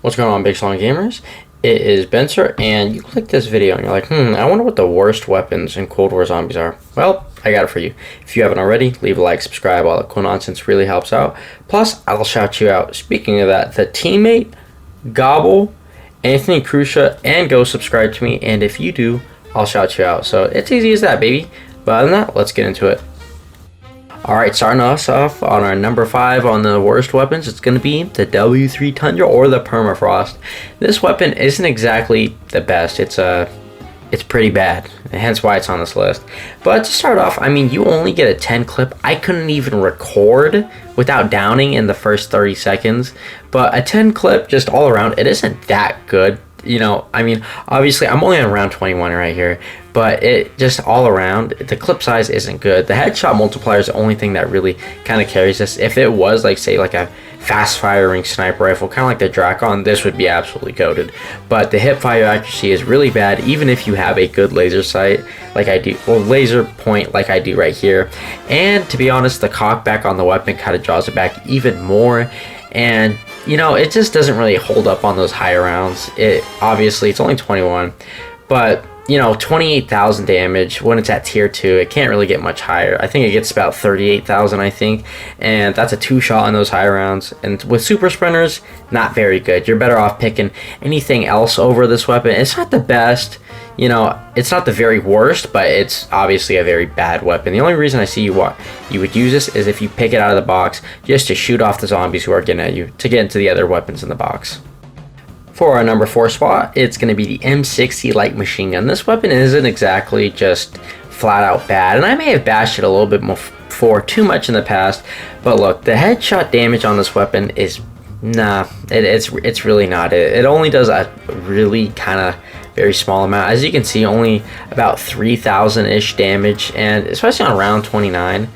What's going on, Big Slong Gamers? It is Benser, and you click this video and you're like, I wonder what the worst weapons in Cold War Zombies are. Well, I got it for you. If you haven't already, leave a like, subscribe, all that cool nonsense really helps out. Plus, I'll shout you out. Speaking of that, the teammate, Gobble, Anthony Crucia, and go subscribe to me, and if you do, I'll shout you out. So it's easy as that, baby. But other than that, let's get into it. Alright, starting us off on our number 5 on the worst weapons, it's going to be the W3 Tundra or the Permafrost. This weapon isn't exactly the best. It's pretty bad, hence why it's on this list. But to start off, I mean, you only get a 10 clip. I couldn't even record without downing in the first 30 seconds. But a 10 clip just all around, it isn't that good. You know, I mean, obviously I'm only on round 21 right here, but it just all around, the clip size isn't good. The headshot multiplier is the only thing that really kind of carries this. If it was like, say, like a fast firing sniper rifle, kind of like the Drakon, this would be absolutely goated. But the hip fire accuracy is really bad, even if you have a good laser sight like I do, or laser point like I do right here. And to be honest, the cock back on the weapon kind of draws it back even more. And you know, it just doesn't really hold up on those higher rounds. Obviously it's only 21, but you know, 28,000 damage when it's at tier 2. It can't really get much higher. I think it gets about 38,000, I think, and that's a 2-shot on those higher rounds. And with super sprinters, not very good. You're better off picking anything else over this weapon. It's not the best, you know, it's not the very worst, but it's obviously a very bad weapon. The only reason I see you would use this is if you pick it out of the box just to shoot off the zombies who are getting at you, to get into the other weapons in the box. For our number 4 spot, it's going to be the M60 light machine gun. This weapon isn't exactly just flat out bad, and I may have bashed it a little bit more too much in the past, but look, the headshot damage on this weapon is it's really not it. It only does a really kind of very small amount. As you can see, only about 3,000-ish damage, and especially on round 29,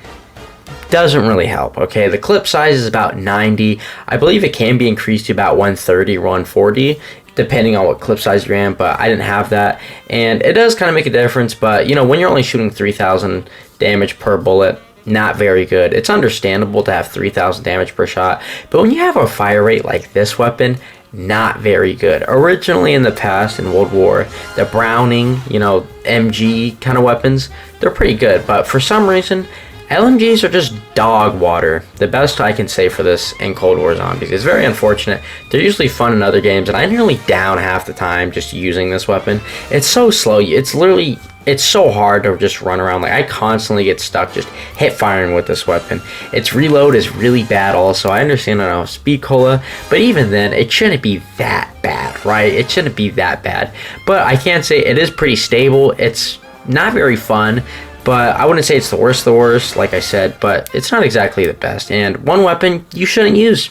doesn't really help. Okay, the clip size is about 90. I believe it can be increased to about 130 or 140 depending on what clip size you're in, but I didn't have that, and it does kind of make a difference. But you know, when you're only shooting 3,000 damage per bullet, not very good. It's understandable to have 3,000 damage per shot, but when you have a fire rate like this weapon, not very good. Originally in the past in World War, the Browning, you know, MG kind of weapons, they're pretty good, but for some reason LMGs are just dog water. The best I can say for this in Cold War Zombies. It's very unfortunate. They're usually fun in other games, and I nearly down half the time just using this weapon. It's so slow. It's so hard to just run around. Like, I constantly get stuck just hip firing with this weapon. Its reload is really bad also. I understand on a speed cola, but even then, it shouldn't be that bad, right? It shouldn't be that bad. But I can say it is pretty stable. It's not very fun, but I wouldn't say it's the worst, like I said, but it's not exactly the best. And one weapon you shouldn't use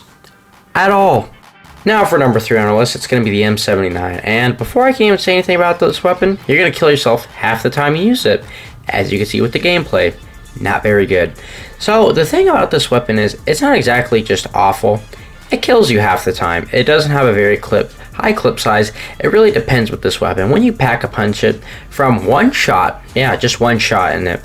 at all. Now for number 3 on our list, it's going to be the M79. And before I can even say anything about this weapon, you're going to kill yourself half the time you use it. As you can see with the gameplay, not very good. So the thing about this weapon is, it's not exactly just awful. It kills you half the time. It doesn't have a very high clip size. It really depends with this weapon. When you pack a punch it from one shot, yeah, just one shot in it,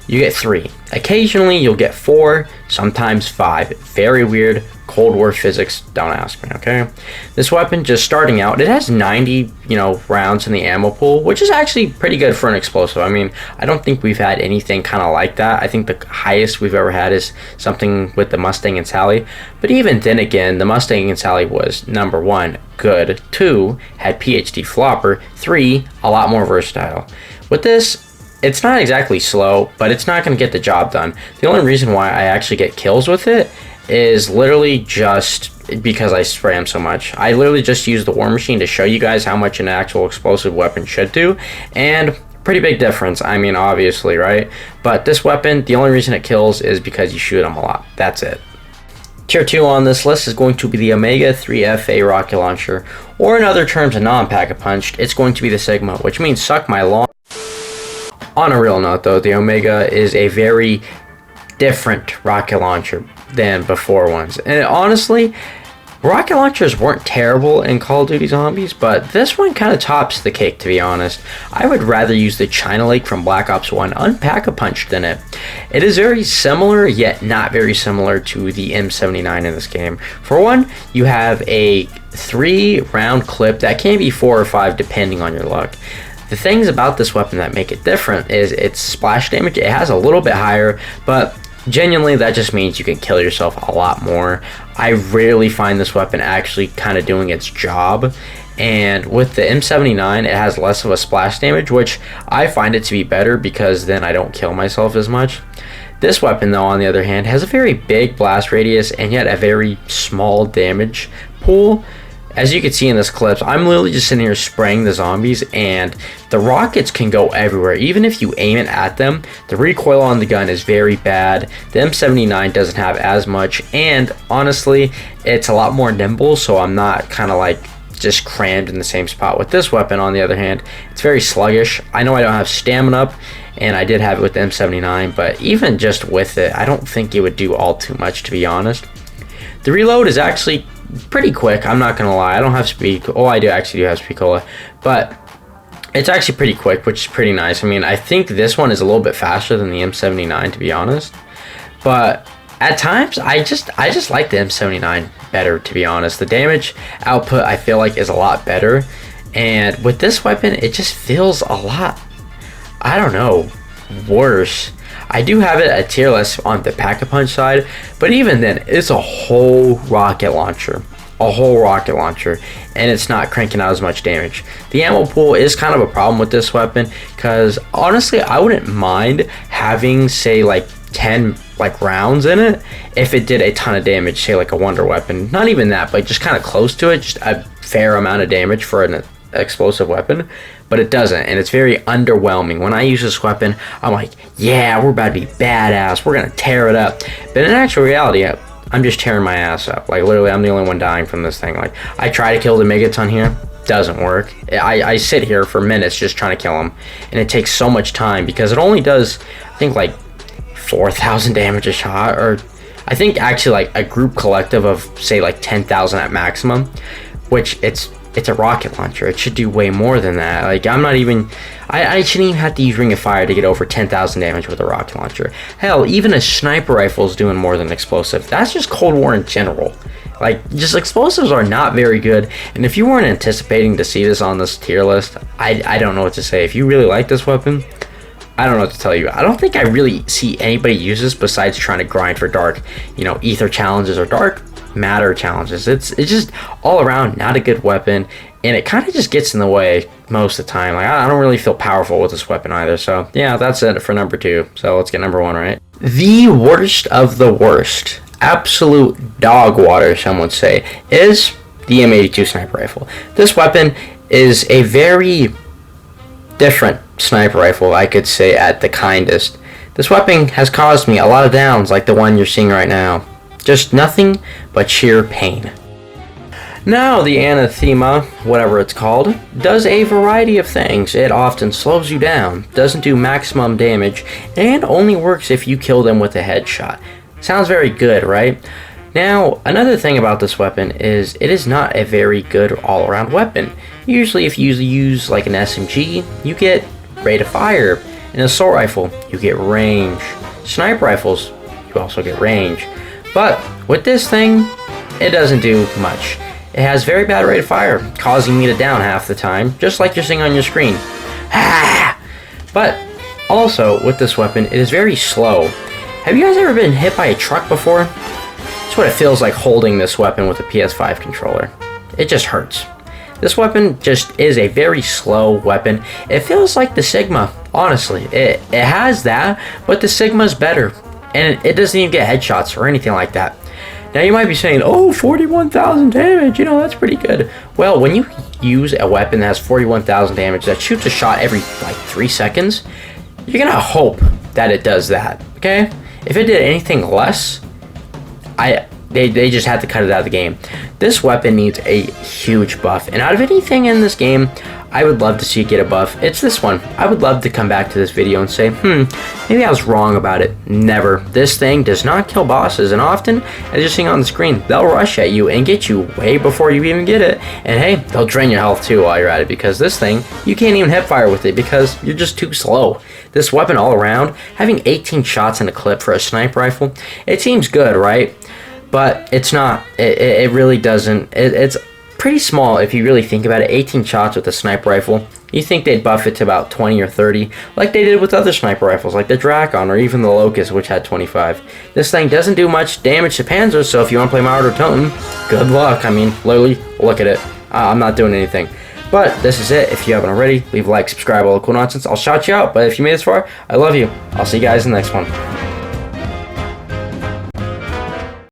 you get 3. Occasionally you'll get 4, sometimes 5. Very weird. Cold War physics, don't ask me, okay? This weapon, just starting out, it has 90, you know, rounds in the ammo pool, which is actually pretty good for an explosive. I mean, I don't think we've had anything kind of like that. I think the highest we've ever had is something with the Mustang and Sally. But even then again, the Mustang and Sally was, number 1, good. 2, had PhD flopper. 3, a lot more versatile. With this, it's not exactly slow, but it's not going to get the job done. The only reason why I actually get kills with it is literally just because I spray them so much. I literally just use the War Machine to show you guys how much an actual explosive weapon should do, and pretty big difference, I mean, obviously, right? But this weapon, the only reason it kills is because you shoot them a lot. That's it. Tier 2 on this list is going to be the Omega 3FA rocket launcher, or in other terms, a non-pack-a-punched, it's going to be the Sigma, which means suck my lawn. On a real note though, the Omega is a very different rocket launcher than before ones. And honestly, rocket launchers weren't terrible in Call of Duty Zombies, but this one kind of tops the cake, to be honest. I would rather use the China Lake from Black Ops 1 unpack-a-punched than it. It is very similar, yet not very similar to the M79 in this game. For one, you have a 3-round clip that can be 4 or 5 depending on your luck. The things about this weapon that make it different is its splash damage. It has a little bit higher, but genuinely that just means you can kill yourself a lot more. I rarely find this weapon actually kind of doing its job. And with the M79, it has less of a splash damage, which I find it to be better because then I don't kill myself as much. This weapon, though, on the other hand, has a very big blast radius and yet a very small damage pool. As you can see in this clip, I'm literally just sitting here spraying the zombies, and the rockets can go everywhere. Even if you aim it at them, the recoil on the gun is very bad. The M79 doesn't have as much, and honestly, it's a lot more nimble, so I'm not kind of like just crammed in the same spot. With this weapon, on the other hand, it's very sluggish. I know I don't have stamina up, and I did have it with the M79, but even just with it, I don't think it would do all too much, to be honest. The reload is actually pretty quick, I'm not gonna lie. I don't have speed. Oh, I actually do have speed cola, but it's actually pretty quick, which is pretty nice. I mean, I think this one is a little bit faster than the M79, to be honest. But at times, I just like the M79 better, to be honest. The damage output I feel like is a lot better, and with this weapon, it just feels a lot, I don't know, worse. I do have it a tier less on the Pack-a-Punch side, but even then, it's a whole rocket launcher. And it's not cranking out as much damage. The ammo pool is kind of a problem with this weapon, because honestly, I wouldn't mind having, say, like 10 rounds in it if it did a ton of damage, say like a wonder weapon. Not even that, but just kind of close to it, just a fair amount of damage for an explosive weapon. But it doesn't, and it's very underwhelming. When I use this weapon, I'm like, yeah, we're about to be badass, we're gonna tear it up. But in actual reality, I'm just tearing my ass up. Like, literally, I'm the only one dying from this thing. Like, I try to kill the Megaton here, doesn't work. I sit here for minutes just trying to kill him, and it takes so much time because it only does, I think, like 4,000 damage a shot, or I think actually like a group collective of, say, like 10,000 at maximum, which it's a rocket launcher. It should do way more than that. Like, I'm not even, I shouldn't even have to use Ring of Fire to get over 10,000 damage with a rocket launcher. Hell, even a sniper rifle is doing more than explosive. That's just Cold War in general. Like, just explosives are not very good, and if you weren't anticipating to see this on this tier list, I don't know what to say. If you really like this weapon, I don't know what to tell you. I don't think I really see anybody use this besides trying to grind for dark, ether challenges or dark matter challenges. It's just all around not a good weapon, and it kind of just gets in the way most of the time. Like, I don't really feel powerful with this weapon either. So yeah, that's it for number 2. So let's get number 1, right? The worst of the worst, absolute dog water, some would say, is the M82 sniper rifle. This weapon is a very different sniper rifle, I could say, at the kindest. This weapon has caused me a lot of downs like the one you're seeing right now. Just nothing but sheer pain. Now, the anathema, whatever it's called, does a variety of things. It often slows you down, doesn't do maximum damage, and only works if you kill them with a headshot. Sounds very good, right? Now, another thing about this weapon is it is not a very good all-around weapon. Usually, if you use like an SMG, you get rate of fire. An assault rifle, you get range. Sniper rifles, you also get range. But with this thing, it doesn't do much. It has very bad rate of fire, causing me to down half the time, just like you're seeing on your screen. But also, with this weapon, it is very slow. Have you guys ever been hit by a truck before? That's what it feels like holding this weapon with a PS5 controller. It just hurts. This weapon just is a very slow weapon. It feels like the Sigma, honestly. It has that, but the Sigma's better. And it doesn't even get headshots or anything like that. Now you might be saying, oh, 41,000 damage, that's pretty good. Well, when you use a weapon that has 41,000 damage that shoots a shot every like 3 seconds, you're gonna hope that it does that, okay? If it did anything less, they just had to cut it out of the game. This weapon needs a huge buff, and out of anything in this game, I would love to see it get a buff. It's this one. I would love to come back to this video and say, maybe I was wrong about it. Never. This thing does not kill bosses, and often, as you're seeing on the screen, they'll rush at you and get you way before you even get it. And hey, they'll drain your health too while you're at it, because this thing, you can't even hip fire with it because you're just too slow. This weapon all around, having 18 shots in a clip for a sniper rifle, it seems good, right? But it's not. It really doesn't. It's pretty small if you really think about it. 18 shots with a sniper rifle. You think they'd buff it to about 20 or 30, like they did with other sniper rifles, like the Drakon or even the Locust, which had 25. This thing doesn't do much damage to Panzers, so if you want to play Mauer or Toten, good luck. I mean, literally, look at it. I'm not doing anything. But this is it. If you haven't already, leave a like, subscribe, all the cool nonsense. I'll shout you out. But if you made this far, I love you. I'll see you guys in the next one.